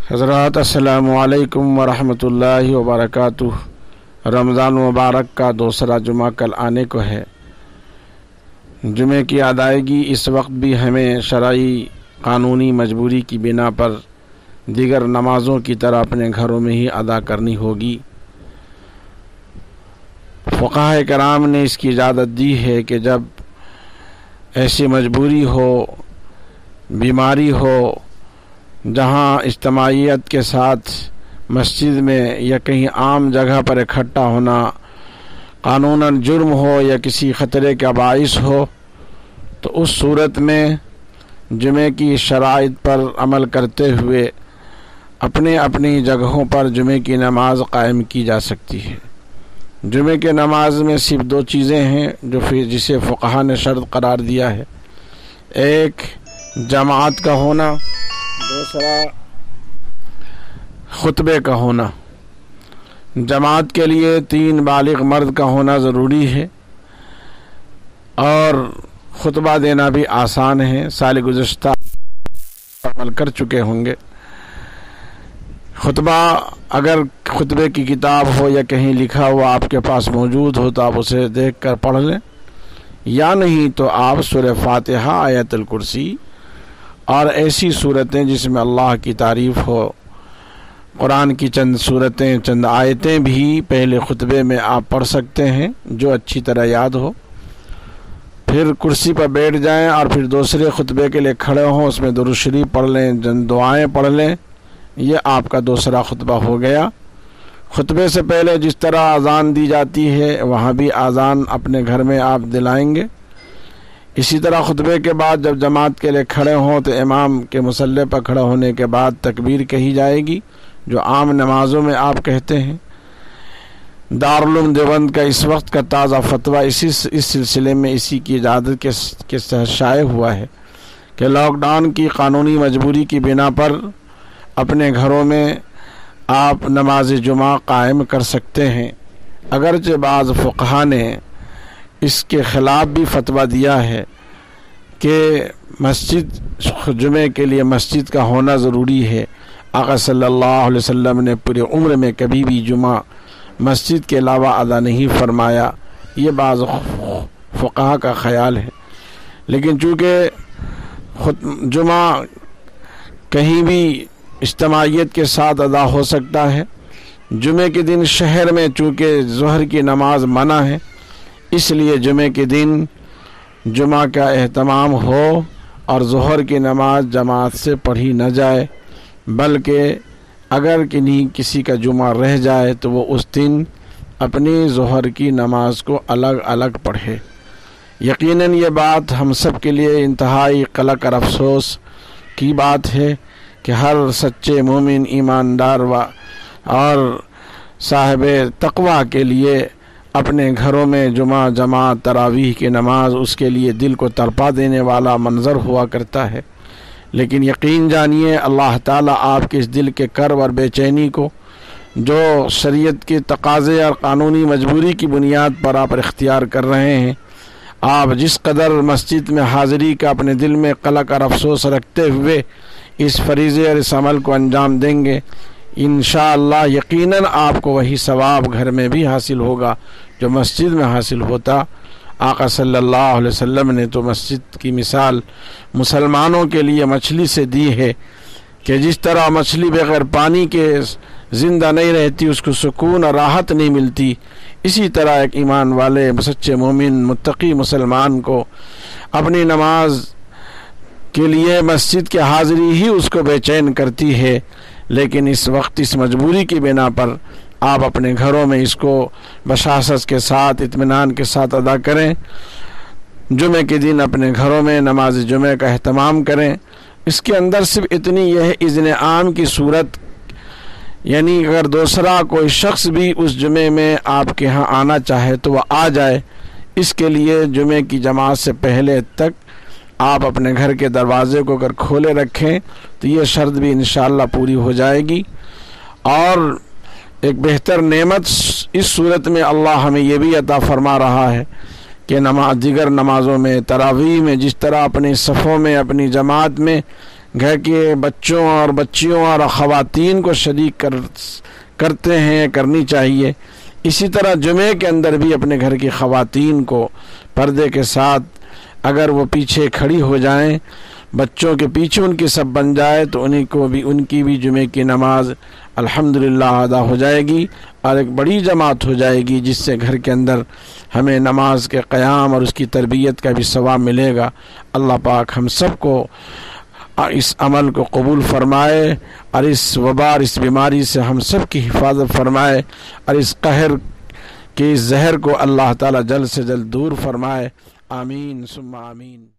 حضرات السلام علیکم ورحمۃ اللہ وبرکاتہ۔ رمضان مبارک کا دوسرا جمعہ کل آنے کو ہے۔ جمعے کی ادائیگی اس وقت بھی ہمیں شرعی قانونی مجبوری کی بنا پر دیگر نمازوں کی طرح اپنے گھروں میں ہی ادا کرنی ہوگی۔ فقہاء کرام نے اس کی اجازت دی ہے کہ جب ایسی مجبوری ہو، بیماری ہو، جہاں اجتماعیت کے ساتھ مسجد میں یا کہیں عام جگہ پر اکٹھا ہونا قانوناً جرم ہو یا کسی خطرے کا باعث ہو، تو اس صورت میں جمعے کی شرائط پر عمل کرتے ہوئے اپنے اپنی جگہوں پر جمعے کی نماز قائم کی جا سکتی ہے۔ جمعے کے نماز میں صرف دو چیزیں ہیں جسے فقہاء نے شرط قرار دیا ہے، ایک جماعت کا ہونا، دوسرا خطبے کا ہونا۔ جماعت کے لیے 3 بالغ مرد کا ہونا ضروری ہے، اور خطبہ دینا بھی آسان ہے، سال گزشتہ عمل کر چکے ہوں گے۔ خطبہ اگر خطبے کی کتاب ہو یا کہیں لکھا ہوا آپ کے پاس موجود ہو تو آپ اسے دیکھ کر پڑھ لیں، یا نہیں تو آپ سورہ فاتحہ، آیت الکرسی اور ایسی صورتیں جس میں اللہ کی تعریف ہو، قرآن کی چند صورتیں، چند آیتیں بھی پہلے خطبے میں آپ پڑھ سکتے ہیں جو اچھی طرح یاد ہو، پھر کرسی پر بیٹھ جائیں اور پھر دوسرے خطبے کے لیے کھڑے ہوں، اس میں درود شریف پڑھ لیں، چند دعائیں پڑھ لیں۔ یہ آپ کا دوسرا خطبہ ہو گیا۔ خطبے سے پہلے جس طرح اذان دی جاتی ہے وہاں بھی اذان اپنے گھر میں آپ دلائیں گے۔ اسی طرح خطبے کے بعد جب جماعت کے لیے کھڑے ہوں تو امام کے مصلی پر کھڑا ہونے کے بعد تکبیر کہی جائے گی، جو عام نمازوں میں آپ کہتے ہیں۔ دارالعلوم دیوبند کا اس وقت کا تازہ فتویٰ اس سلسلے میں اسی کی اجازت کے شائع ہوا ہے کہ لاک ڈاؤن کی قانونی مجبوری کی بنا پر اپنے گھروں میں آپ نماز جمعہ قائم کر سکتے ہیں، اگرچہ بعض فقہاء نے اس کے خلاف بھی فتویٰ دیا ہے کہ جمعے کے لیے مسجد کا ہونا ضروری ہے۔ آقا صلی اللہ علیہ وسلم نے پورے عمر میں کبھی بھی جمعہ مسجد کے علاوہ ادا نہیں فرمایا، یہ بعض فقہاء کا خیال ہے۔ لیکن چونکہ جمعہ کہیں بھی اجتماعیت کے ساتھ ادا ہو سکتا ہے، جمعے کے دن شہر میں چونکہ ظہر کی نماز منع ہے، اس لیے جمعے کے دن جمعہ کا اہتمام ہو اور ظہر کی نماز جماعت سے پڑھی نہ جائے، بلکہ اگر کسی کا جمعہ رہ جائے تو وہ اس دن اپنی ظہر کی نماز کو الگ الگ پڑھے۔ یقیناً یہ بات ہم سب کے لیے انتہائی قلق اور افسوس کی بات ہے کہ ہر سچے مومن، ایماندار اور صاحب تقویٰ کے لیے اپنے گھروں میں جمعہ جماعت تراویح کی نماز اس کے لیے دل کو تڑپا دینے والا منظر ہوا کرتا ہے، لیکن یقین جانیے اللہ تعالیٰ آپ کے اس دل کے کرب اور بے چینی کو، جو شریعت کے تقاضے اور قانونی مجبوری کی بنیاد پر آپ اختیار کر رہے ہیں، آپ جس قدر مسجد میں حاضری کا اپنے دل میں قلق اور افسوس رکھتے ہوئے اس فریضے اور اس عمل کو انجام دیں گے، انشاءاللہ یقیناً آپ کو وہی ثواب گھر میں بھی حاصل ہوگا جو مسجد میں حاصل ہوتا۔ آقا صلی اللہ علیہ وسلم نے تو مسجد کی مثال مسلمانوں کے لیے مچھلی سے دی ہے کہ جس طرح مچھلی بغیر پانی کے زندہ نہیں رہتی، اس کو سکون اور راحت نہیں ملتی، اسی طرح ایک ایمان والے سچے مومن متقی مسلمان کو اپنی نماز کے لیے مسجد کی حاضری ہی اس کو بے چین کرتی ہے، لیکن اس وقت اس مجبوری کی بنا پر آپ اپنے گھروں میں اس کو بشاشت کے ساتھ، اطمینان کے ساتھ ادا کریں۔ جمعے کے دن اپنے گھروں میں نماز جمعہ کا اہتمام کریں۔ اس کے اندر صرف اتنی یہ ہے اذن عام کی صورت، یعنی اگر دوسرا کوئی شخص بھی اس جمعے میں آپ کے ہاں آنا چاہے تو وہ آ جائے، اس کے لیے جمعے کی جماعت سے پہلے تک آپ اپنے گھر کے دروازے کو اگر کھولے رکھیں تو یہ شرط بھی انشاءاللہ پوری ہو جائے گی۔ اور ایک بہتر نعمت اس صورت میں اللہ ہمیں یہ بھی عطا فرما رہا ہے کہ دیگر نمازوں میں، تراویح میں جس طرح اپنے صفوں میں، اپنی جماعت میں گھر کے بچوں اور بچیوں اور خواتین کو شریک کرتے ہیں، کرنی چاہیے۔ اسی طرح جمعے کے اندر بھی اپنے گھر کی خواتین کو پردے کے ساتھ اگر وہ پیچھے کھڑی ہو جائیں، بچوں کے پیچھے ان کی سب بن جائے، تو ان کی بھی جمعے کی نماز الحمدللہ ادا ہو جائے گی اور ایک بڑی جماعت ہو جائے گی، جس سے گھر کے اندر ہمیں نماز کے قیام اور اس کی تربیت کا بھی ثواب ملے گا۔ اللہ پاک ہم سب کو اس عمل کو قبول فرمائے اور اس وبا، اس بیماری سے ہم سب کی حفاظت فرمائے اور اس قہر کے اس زہر کو اللہ تعالی جلد سے جلد دور فرمائے۔ آمین ثم آمین۔